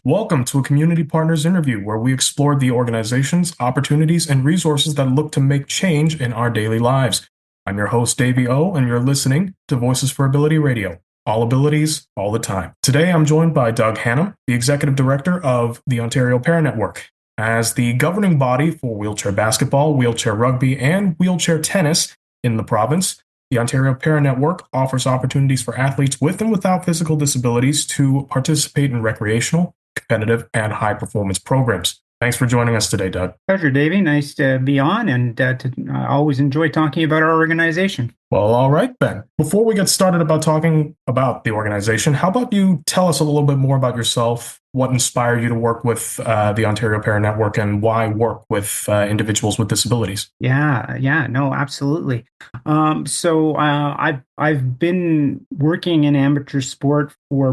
Welcome to a Community Partners interview where we explore the organizations, opportunities, and resources that look to make change in our daily lives. I'm your host, Davy Au, and you're listening to Voices for Ability Radio. All abilities, all the time. Today, I'm joined by Doug Hannum, the Executive Director of the Ontario Para Network. As the governing body for wheelchair basketball, wheelchair rugby, and wheelchair tennis in the province, the Ontario Para Network offers opportunities for athletes with and without physical disabilities to participate in recreational, competitive, and high-performance programs. Thanks for joining us today, Doug. Pleasure, Davey. Nice to be on, and I always enjoy talking about our organization. Well, all right, then. Before we get started about talking about the organization, how about you tell us a little bit more about yourself, what inspired you to work with the Ontario Para Network, and why work with individuals with disabilities? No, absolutely. I've been working in amateur sport for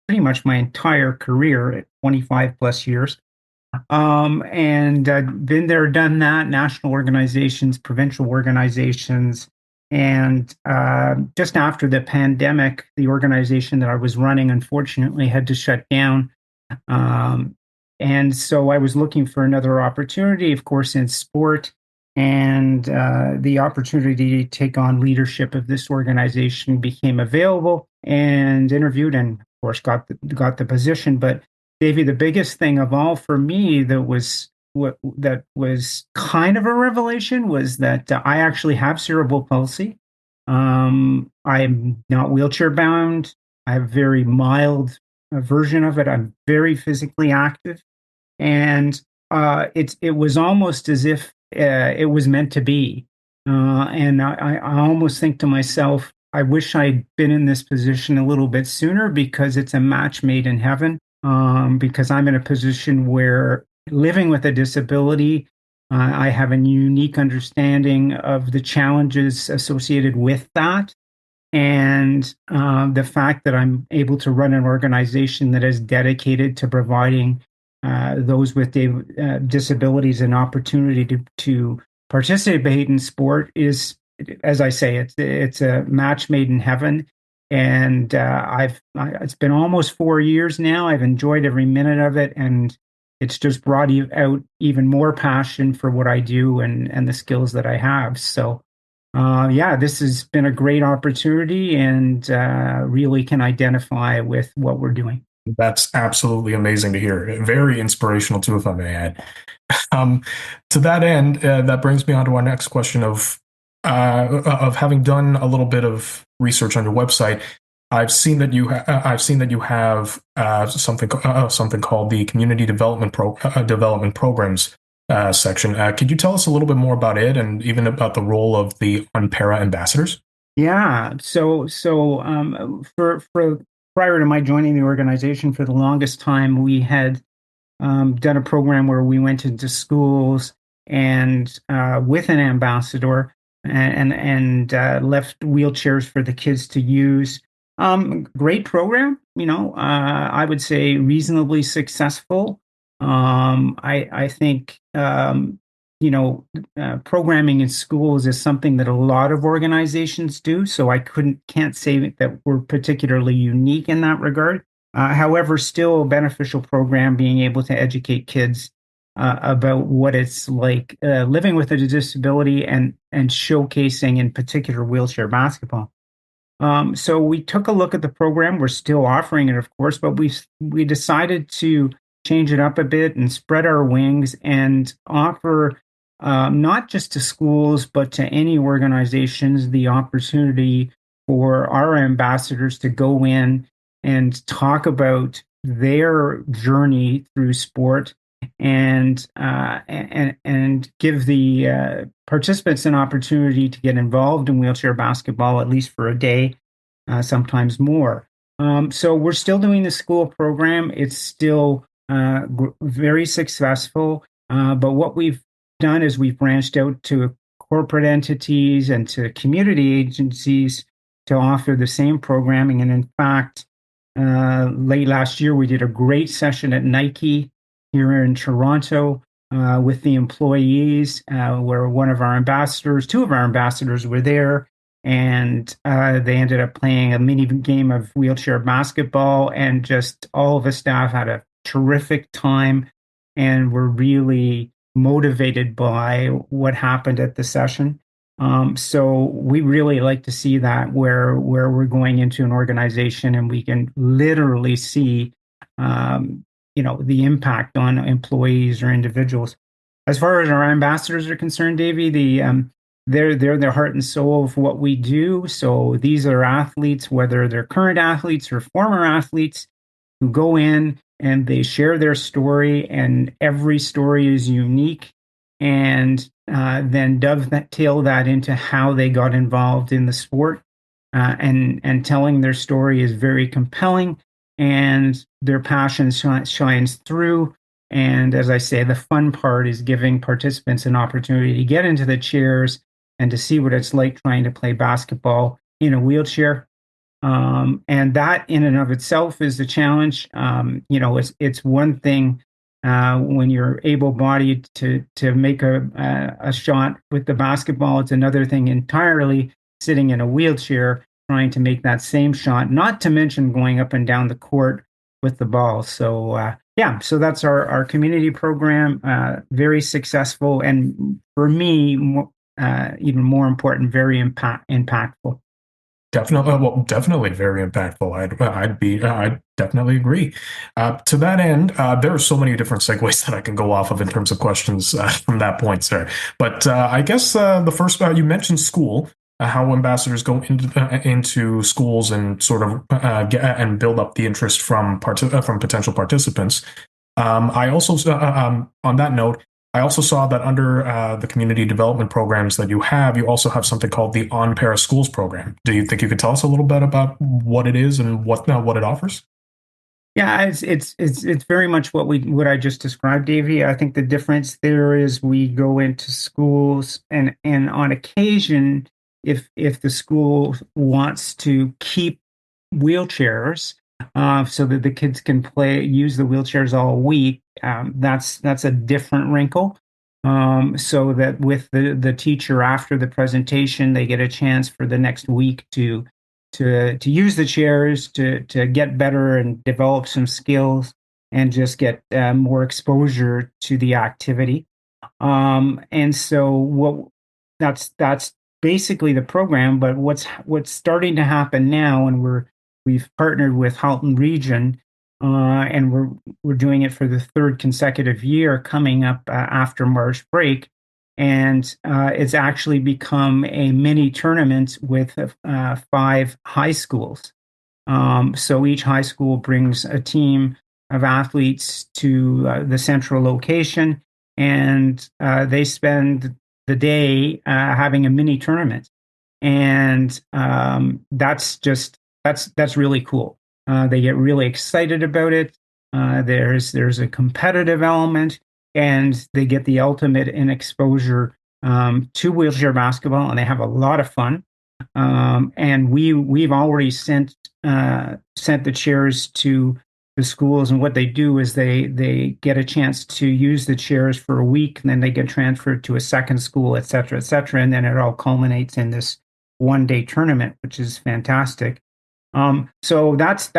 pretty much my entire career, 25 plus years. And been there, done that, national organizations, provincial organizations. And just after the pandemic, the organization that I was running, unfortunately, had to shut down. And so I was looking for another opportunity, of course, in sport. And the opportunity to take on leadership of this organization became available, and interviewed, and of course got the position. But Davey, the biggest thing of all for me that was kind of a revelation was that I actually have cerebral palsy. I'm not wheelchair bound. I have a very mild version of it. I'm very physically active, and it was almost as if it was meant to be. And I almost think to myself, I wish I'd been in this position a little bit sooner, because it's a match made in heaven. Because I'm in a position where, living with a disability, I have a unique understanding of the challenges associated with that. And the fact that I'm able to run an organization that is dedicated to providing those with disabilities an opportunity to participate in sport is, as I say, it's a match made in heaven. And it's been almost 4 years now. I've enjoyed every minute of it, and it's just brought out even more passion for what I do and the skills that I have. So, this has been a great opportunity, and really can identify with what we're doing. That's absolutely amazing to hear. Very inspirational, too, if I may add. To that end, that brings me on to our next question of having done a little bit of research on your website. I've seen that you have something called the Community Development Programs section. Could you tell us a little bit more about it, and even about the role of the Unpara ambassadors? Yeah. For prior to my joining the organization, for the longest time, we had done a program where we went into schools and with an ambassador, and left wheelchairs for the kids to use. Great program, I would say reasonably successful. I think, programming in schools is something that a lot of organizations do. So I can't say that we're particularly unique in that regard. However, still a beneficial program, being able to educate kids about what it's like living with a disability, and showcasing, in particular, wheelchair basketball. So we took a look at the program. We're still offering it, of course, but we decided to change it up a bit and spread our wings, and offer not just to schools, but to any organizations, the opportunity for our ambassadors to go in and talk about their journey through sport, and give the participants an opportunity to get involved in wheelchair basketball, at least for a day, sometimes more. So we're still doing the school program. It's still very successful. But what we've done is we've branched out to corporate entities and to community agencies to offer the same programming. And in fact, late last year, we did a great session at Nike here in Toronto with the employees, where two of our ambassadors were there, and they ended up playing a mini game of wheelchair basketball, and just all of the staff had a terrific time and were really motivated by what happened at the session. So we really like to see that where we're going into an organization and we can literally see the impact on employees or individuals. As far as our ambassadors are concerned, Davey, they're the heart and soul of what we do. So these are athletes, whether they're current athletes or former athletes, who go in and they share their story, and every story is unique. And then dovetail that into how they got involved in the sport, and telling their story is very compelling, and their passion shines through. And as I say, the fun part is giving participants an opportunity to get into the chairs and to see what it's like trying to play basketball in a wheelchair. And that in and of itself is a challenge. It's one thing when you're able-bodied to make a shot with the basketball. It's another thing entirely sitting in a wheelchair trying to make that same shot. Not to mention going up and down the court with the ball. So so that's our community program. Very successful, and for me, even more important, very impactful. Definitely, well, definitely very impactful. I'd definitely agree. To that end, there are so many different segues that I can go off of in terms of questions from that point, sir. But I guess the first, you mentioned school, how ambassadors go into schools and sort of get and build up the interest from potential participants. I also, on that note, I also saw that under the community development programs that you also have something called the On Para Schools program. Do you think you could tell us a little bit about what it is and what it offers? Yeah, it's very much what I just described, Davey. I think the difference there is we go into schools, and on occasion, if the school wants to keep wheelchairs, so that the kids can use the wheelchairs all week, that's a different wrinkle. So that with the teacher after the presentation, they get a chance for the next week to use the chairs to get better and develop some skills and just get more exposure to the activity. And so what that's basically the program. But what's starting to happen now, and we've partnered with Halton Region, and we're doing it for the third consecutive year coming up after March break. And it's actually become a mini tournament with 5 high schools. So each high school brings a team of athletes to the central location, and they spend the day having a mini tournament. And that's really cool. They get really excited about it. There's a competitive element, and they get the ultimate in exposure to wheelchair basketball, and they have a lot of fun. And we've already sent the chairs to the schools, and what they do is they get a chance to use the chairs for a week, and then they get transferred to a second school, et cetera, and then it all culminates in this one-day tournament, which is fantastic. So that's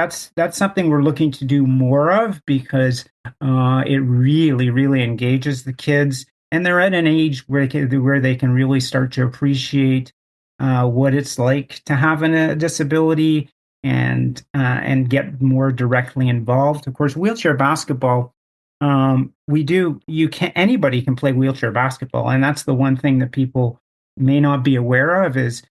something we're looking to do more of, because it really engages the kids, and they're at an age where they can really start to appreciate what it's like to have a disability, and get more directly involved. Of course, wheelchair basketball, anybody can play wheelchair basketball, and that's the one thing that people may not be aware of is,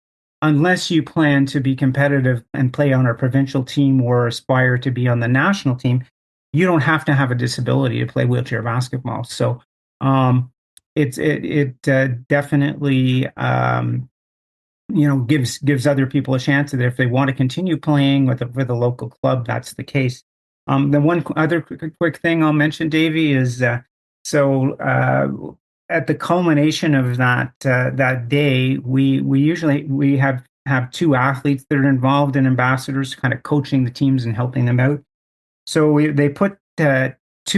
unless you plan to be competitive and play on a provincial team or aspire to be on the national team, you don't have to have a disability to play wheelchair basketball. So it definitely gives other people a chance that if they want to continue playing with a local club, that's the case. The one other quick thing I'll mention, Davey, is at the culmination of that day, we usually have 2 athletes that are involved in ambassadors, kind of coaching the teams and helping them out. So they put 2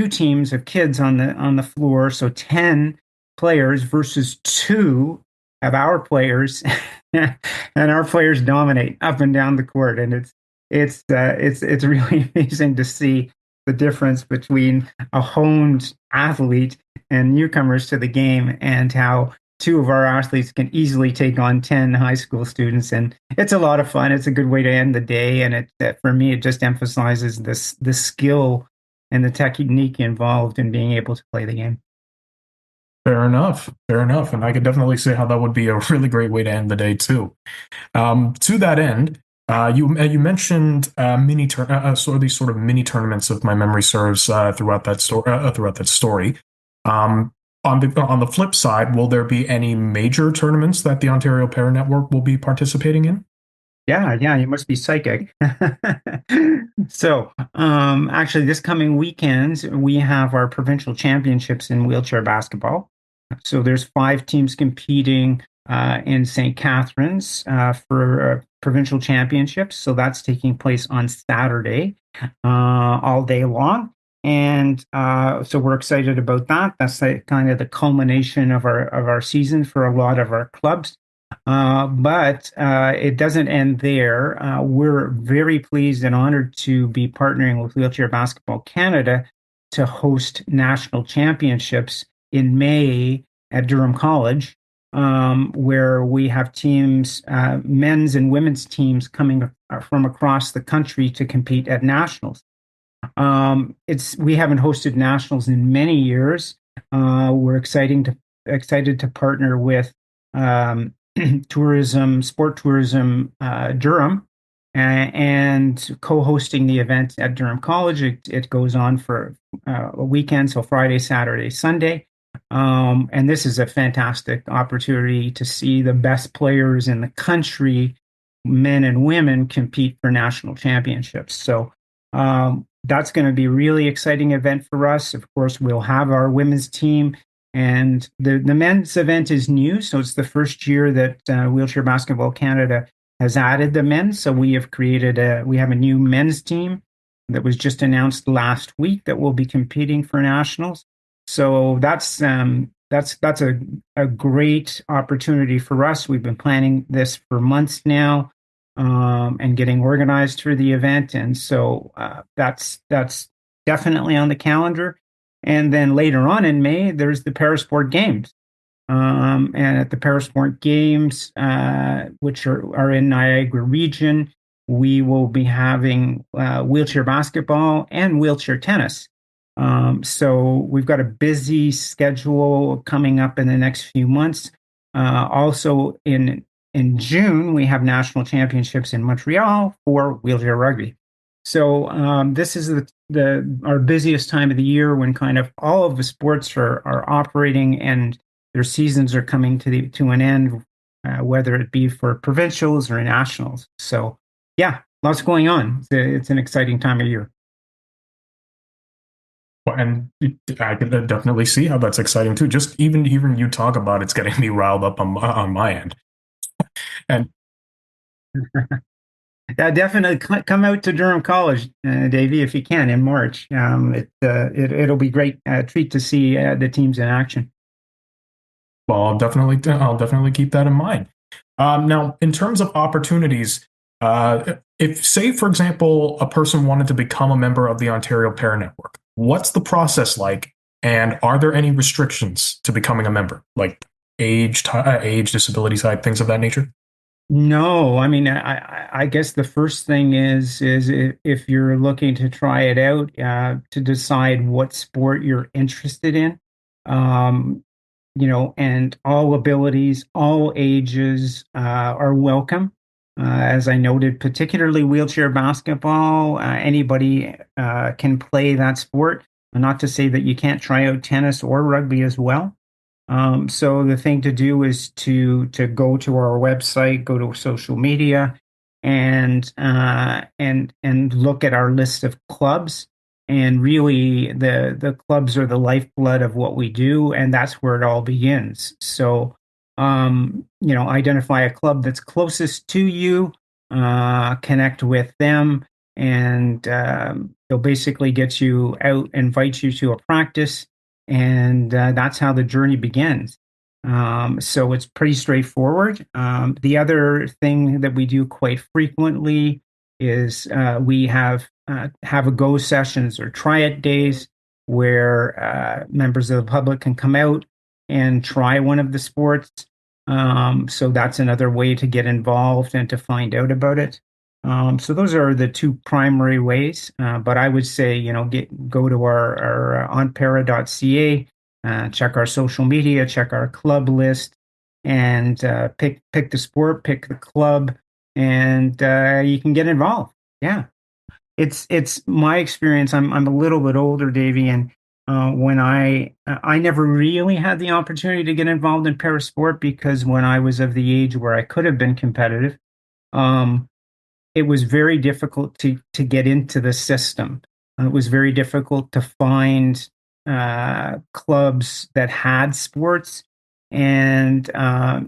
teams of kids on the floor, so 10 players versus 2 of our players, and our players dominate up and down the court, and it's really amazing to see. the difference between a honed athlete and newcomers to the game, and how two of our athletes can easily take on 10 high school students. And it's a lot of fun. It's a good way to end the day. And for me, it just emphasizes the skill and the technique involved in being able to play the game. Fair enough. Fair enough. And I could definitely see how that would be a really great way to end the day too. To that end, you mentioned sort of these sort of mini tournaments, if my memory serves, throughout that story. Um, on the flip side, will there be any major tournaments that the Ontario Para Network will be participating in? Yeah, yeah, you must be psychic. So, actually, this coming weekend, we have our provincial championships in wheelchair basketball. So there's 5 teams competing in St. Catharines for provincial championships. So that's taking place on Saturday, all day long. And so we're excited about that. That's kind of the culmination of our season for a lot of our clubs. But it doesn't end there. We're very pleased and honored to be partnering with Wheelchair Basketball Canada to host national championships in May at Durham College, where we have teams, men's and women's teams coming from across the country to compete at nationals. We haven't hosted nationals in many years. We're excited to partner with sport tourism, Durham, and co-hosting the event at Durham College. It goes on for a weekend, so Friday, Saturday, Sunday. And this is a fantastic opportunity to see the best players in the country, men and women, compete for national championships. So that's going to be a really exciting event for us. Of course, we'll have our women's team. And the men's event is new, so it's the first year that Wheelchair Basketball Canada has added the men. So we have we have a new men's team that was just announced last week that will be competing for nationals. So that's a great opportunity for us. We've been planning this for months now, and getting organized for the event, and so that's definitely on the calendar. And then later on in May, there's the Parasport Games. And at the Parasport Games, which are in Niagara region, we will be having wheelchair basketball and wheelchair tennis. So we've got a busy schedule coming up in the next few months. Also in June, we have national championships in Montreal for wheelchair rugby. So this is our busiest time of the year, when kind of all of the sports are operating and their seasons are coming to an end, whether it be for provincials or nationals. So yeah, lots going on. It's an exciting time of year. And I can definitely see how that's exciting too. Just even hearing you talk about it's getting me riled up on my end. And Yeah, definitely come out to Durham College, Davey, if you can in March. It'll be great treat to see the teams in action. well, I'll definitely keep that in mind. Now, in terms of opportunities, if, say, for example, a person wanted to become a member of the Ontario Para Network, what's the process like, and are there any restrictions to becoming a member, like age, disability type, things of that nature? No, I mean, I guess the first thing is if you're looking to try it out, to decide what sport you're interested in. Um, and all abilities, all ages are welcome. As I noted, particularly wheelchair basketball, anybody can play that sport. Not to say that you can't try out tennis or rugby as well. So the thing to do is to go to our website, go to social media, and look at our list of clubs. And really, the clubs are the lifeblood of what we do, and that's where it all begins. So, identify a club that's closest to you, connect with them, and they'll basically get you out, invite you to a practice, and that's how the journey begins. So it's pretty straightforward. The other thing that we do quite frequently is we have have a go sessions or try it days where members of the public can come out and try one of the sports. So that's another way to get involved and to find out about it. So those are the two primary ways. But I would say, go to our onpara.ca, check our social media, check our club list, and pick the sport, pick the club, and you can get involved. Yeah, it's my experience. I'm a little bit older, Davey, and when I never really had the opportunity to get involved in parasport because when I was of the age where I could have been competitive, um, it was very difficult to get into the system. It was very difficult to find clubs that had sports, and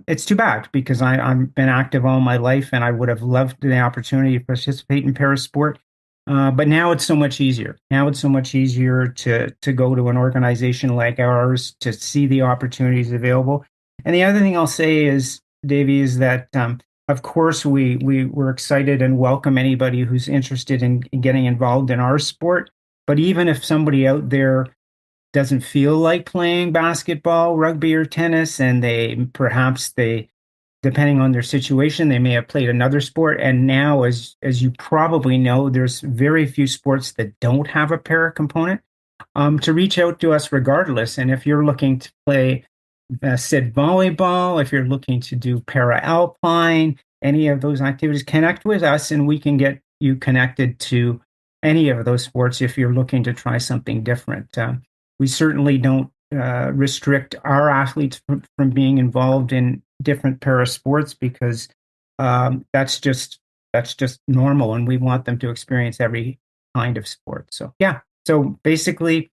it's too bad because I've been active all my life, and I would have loved the opportunity to participate in parasport. But now it's so much easier. Now it's so much easier to go to an organization like ours to see the opportunities available. And the other thing I'll say is, Davey, is that of course, we're excited and welcome anybody who's interested in getting involved in our sport. But even if somebody out there doesn't feel like playing basketball, rugby, or tennis, and they depending on their situation, they may have played another sport. And now, as you probably know, there's very few sports that don't have a para component. To reach out to us regardless. And if you're looking to play SID volleyball, if you're looking to do para alpine, any of those activities, connect with us and we can get you connected to any of those sports if you're looking to try something different. We certainly don't restrict our athletes from being involved in different para sports because that's just normal, and we want them to experience every kind of sport. So yeah, so basically,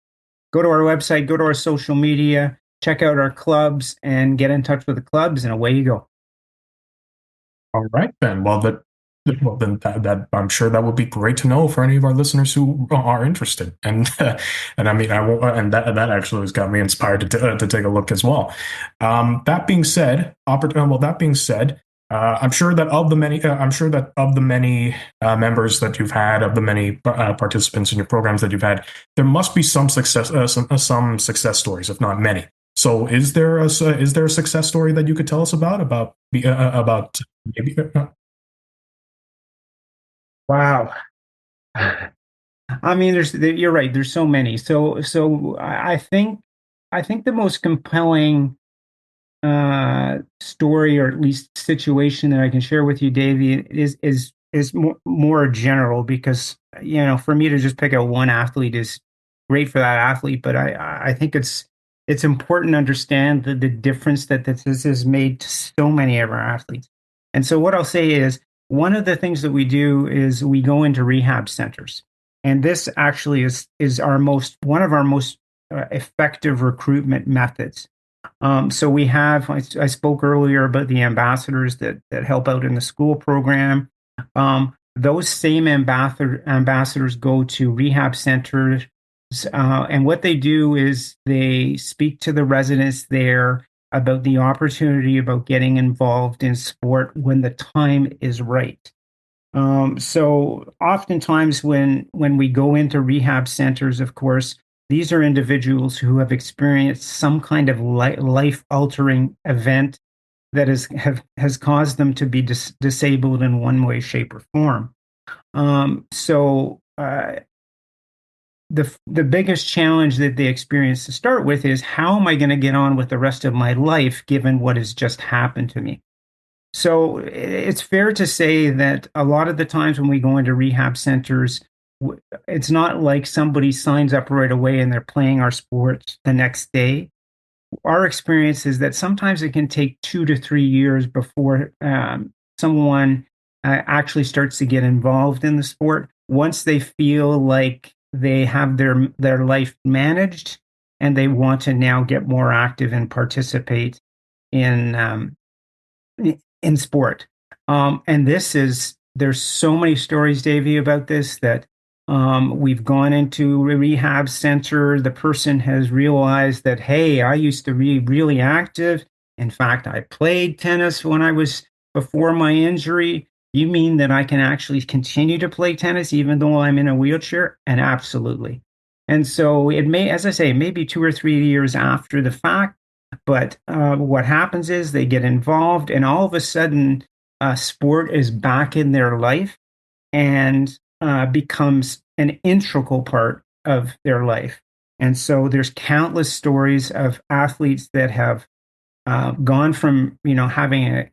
go to our website, go to our social media, check out our clubs, and get in touch with the clubs, and away you go. All right then. Well then that I'm sure that would be great to know for any of our listeners who are interested. And and I mean I will, and that actually has got me inspired to take a look as well. That being said, I'm sure that of the many members that you've had, of the many participants in your programs that you've had, there must be some some success stories, if not many. So, is there a success story that you could tell us about maybe? Wow. I mean, you're right. There's so many. So I think the most compelling story, or at least situation that I can share with you, Davey, is more general because for me to just pick out one athlete is great for that athlete, but I think it's important to understand the difference that this has made to so many of our athletes. And so what I'll say is one of the things that we do is we go into rehab centers, and this actually is one of our most effective recruitment methods. So we have, I spoke earlier about the ambassadors that help out in the school program. Those same ambassadors go to rehab centers, and what they do is they speak to the residents there about the opportunity about getting involved in sport when the time is right. So oftentimes when we go into rehab centers, of course, these are individuals who have experienced some kind of life altering event that has caused them to be disabled in one way, shape, or form. So the biggest challenge that they experience to start with is, how am I going to get on with the rest of my life given what has just happened to me? So it's fair to say that a lot of the times when we go into rehab centers, it's not like somebody signs up right away and they're playing our sports the next day. Our experience is that sometimes it can take 2 to 3 years before someone actually starts to get involved in the sport. Once they feel like they have their life managed and they want to now get more active and participate in sport. And there's so many stories, Davey, about this that we've gone into a rehab center. The person has realized that, hey, I used to be really active. In fact, I played tennis when I was before my injury. You mean that I can actually continue to play tennis even though I'm in a wheelchair? And absolutely. And so it may, as I say, maybe 2 or 3 years after the fact, but what happens is they get involved, and all of a sudden, sport is back in their life and becomes an integral part of their life. And so there's countless stories of athletes that have gone from having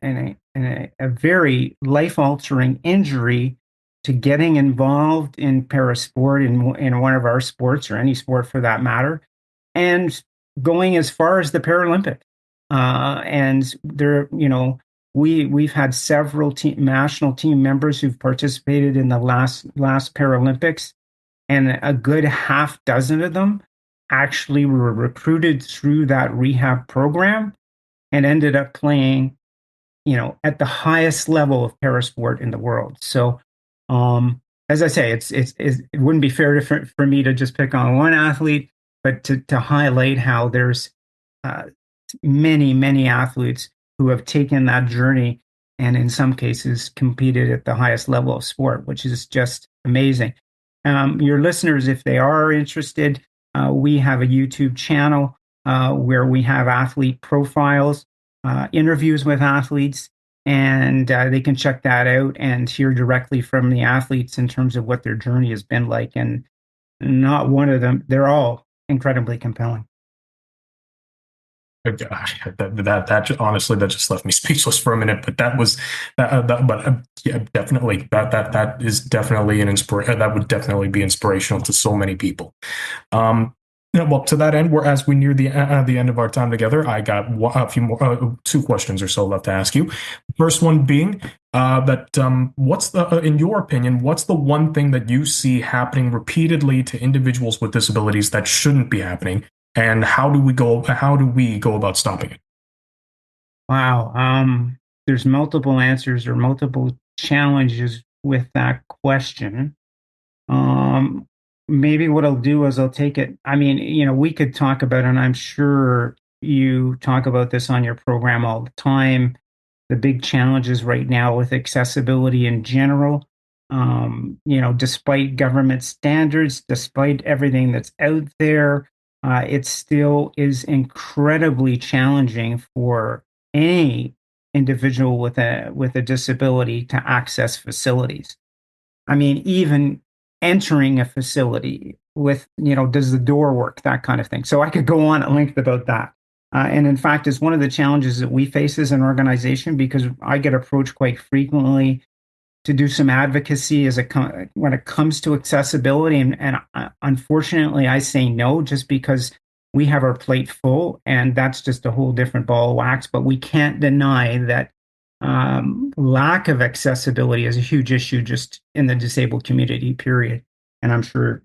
a very life altering injury to getting involved in parasport in one of our sports or any sport for that matter, and going as far as the Paralympic. And there, we've had several national team members who've participated in the last Paralympics, and a good half dozen of them actually were recruited through that rehab program and ended up playing, at the highest level of parasport in the world. So, as I say, it wouldn't be fair for me to just pick on one athlete, but to highlight how there's uh, many athletes who have taken that journey and in some cases competed at the highest level of sport, which is just amazing. Your listeners, if they are interested, we have a YouTube channel where we have athlete profiles, interviews with athletes, and they can check that out and hear directly from the athletes in terms of what their journey has been like. And not one of them, they're all incredibly compelling. That honestly, that just left me speechless for a minute. But that was yeah, definitely that is definitely an inspiration. That would definitely be inspirational to so many people. Um, well, to that end, whereas we near the end of our time together, I got a few more, two questions or so left to ask you. The first one being that what's in your opinion, what's the one thing that you see happening repeatedly to individuals with disabilities that shouldn't be happening, and how do we go about stopping it? Wow. There's multiple answers or multiple challenges with that question. Um, Maybe what I'll do is I'll take it. I mean, we could talk about, and I'm sure you talk about this on your program all the time, the big challenges right now with accessibility in general. Despite government standards, despite everything that's out there, it still is incredibly challenging for any individual with a disability to access facilities. I mean, even entering a facility with, does the door work, that kind of thing. So I could go on at length about that. And in fact, it's one of the challenges that we face as an organization because I get approached quite frequently to do some advocacy when it comes to accessibility. And unfortunately, I say no just because we have our plate full, and that's just a whole different ball of wax. But we can't deny that lack of accessibility is a huge issue just in the disabled community, period. And I'm sure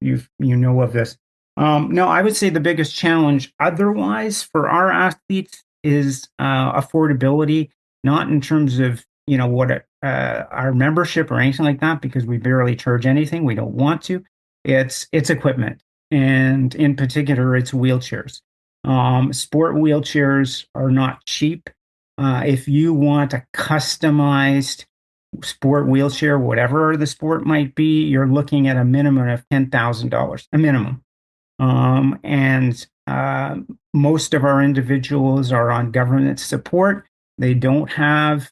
you know of this. No, I would say the biggest challenge otherwise for our athletes is affordability, not in terms of what our membership or anything like that, because we barely charge anything. We don't want to. It's equipment, and in particular, it's wheelchairs. Sport wheelchairs are not cheap. If you want a customized sport wheelchair, whatever the sport might be, you're looking at a minimum of $10,000, a minimum. And most of our individuals are on government support. They don't have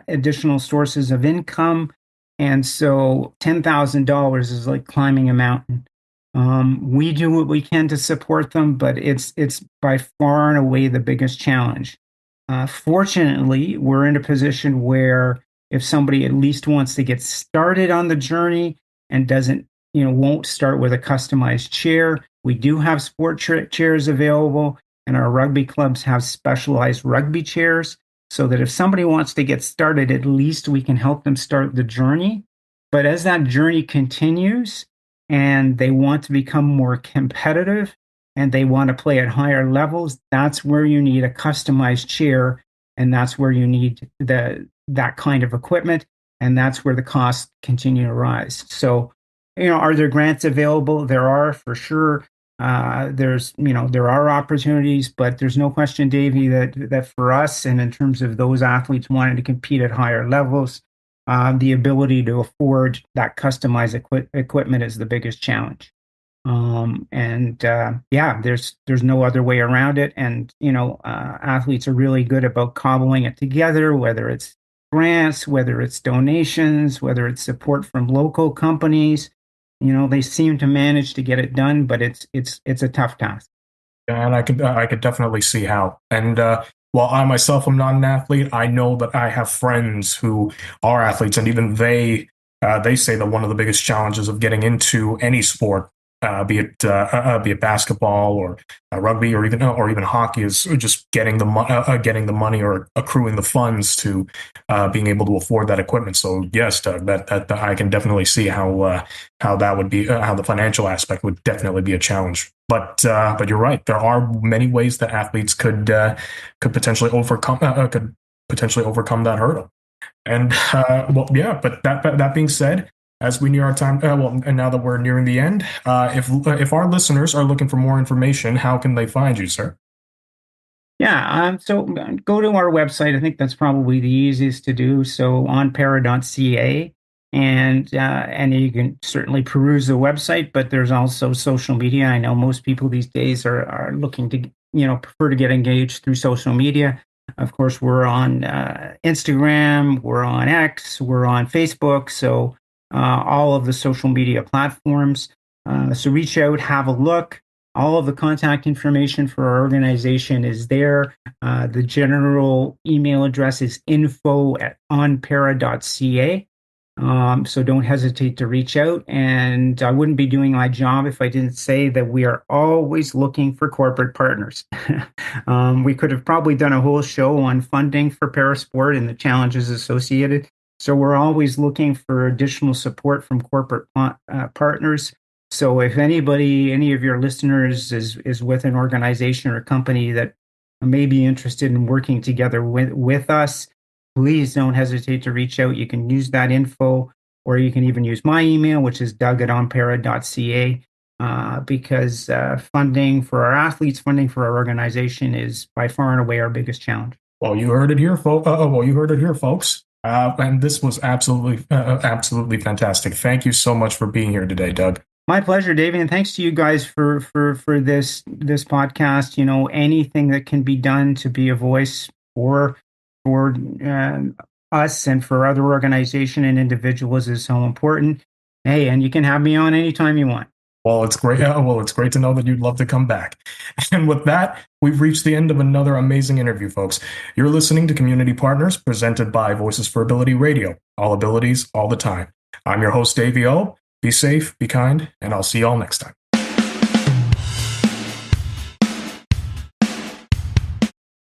additional sources of income. And so $10,000 is like climbing a mountain. We do what we can to support them, but it's by far and away the biggest challenge. Fortunately, we're in a position where if somebody at least wants to get started on the journey and won't start with a customized chair, we do have chairs available, and our rugby clubs have specialized rugby chairs so that if somebody wants to get started, at least we can help them start the journey. But as that journey continues and they want to become more competitive, and they want to play at higher levels, that's where you need a customized chair, and that's where you need that kind of equipment, and that's where the costs continue to rise. So, are there grants available? There are, for sure. There are opportunities, but there's no question, Davey, that for us and in terms of those athletes wanting to compete at higher levels, the ability to afford that customized equipment is the biggest challenge. Yeah, there's no other way around it. And athletes are really good about cobbling it together, whether it's grants, whether it's donations, whether it's support from local companies. They seem to manage to get it done, but it's a tough task. And I could definitely see how. And while I myself am not an athlete, I know that I have friends who are athletes, and even they say that one of the biggest challenges of getting into any sport, be it basketball or rugby or even hockey, is just getting the money or accruing the funds to being able to afford that equipment. So yes, Doug, that I can definitely see how that would be how the financial aspect would definitely be a challenge. But you're right. There are many ways that athletes could potentially overcome that hurdle. And well, yeah. But that being said, as we near our time, and now that we're nearing the end, if our listeners are looking for more information, how can they find you, sir? Yeah, so go to our website. I think that's probably the easiest to do. So onpara.ca, and you can certainly peruse the website. But there's also social media. I know most people these days are looking to prefer to get engaged through social media. Of course, we're on Instagram, we're on X, we're on Facebook. So all of the social media platforms. So reach out, have a look. All of the contact information for our organization is there. The general email address is info@onpara.ca. So don't hesitate to reach out. And I wouldn't be doing my job if I didn't say that we are always looking for corporate partners. We could have probably done a whole show on funding for parasport and the challenges associated. So we're always looking for additional support from corporate partners. So if any of your listeners is with an organization or a company that may be interested in working together with us, please don't hesitate to reach out. You can use that info, or you can even use my email, which is doug@onpara.ca, because funding for our athletes, funding for our organization is by far and away our biggest challenge. Well, you heard it here, folks. And this was absolutely fantastic. Thank you so much for being here today, Doug. My pleasure, David, and thanks to you guys for this podcast. Anything that can be done to be a voice for us and for other organization and individuals is so important. Hey, and you can have me on anytime you want. Well, it's great. It's great to know that you'd love to come back. And with that, we've reached the end of another amazing interview, folks. You're listening to Community Partners, presented by Voices for Ability Radio. All abilities, all the time. I'm your host, Davy Au. Be safe, be kind, and I'll see y'all next time.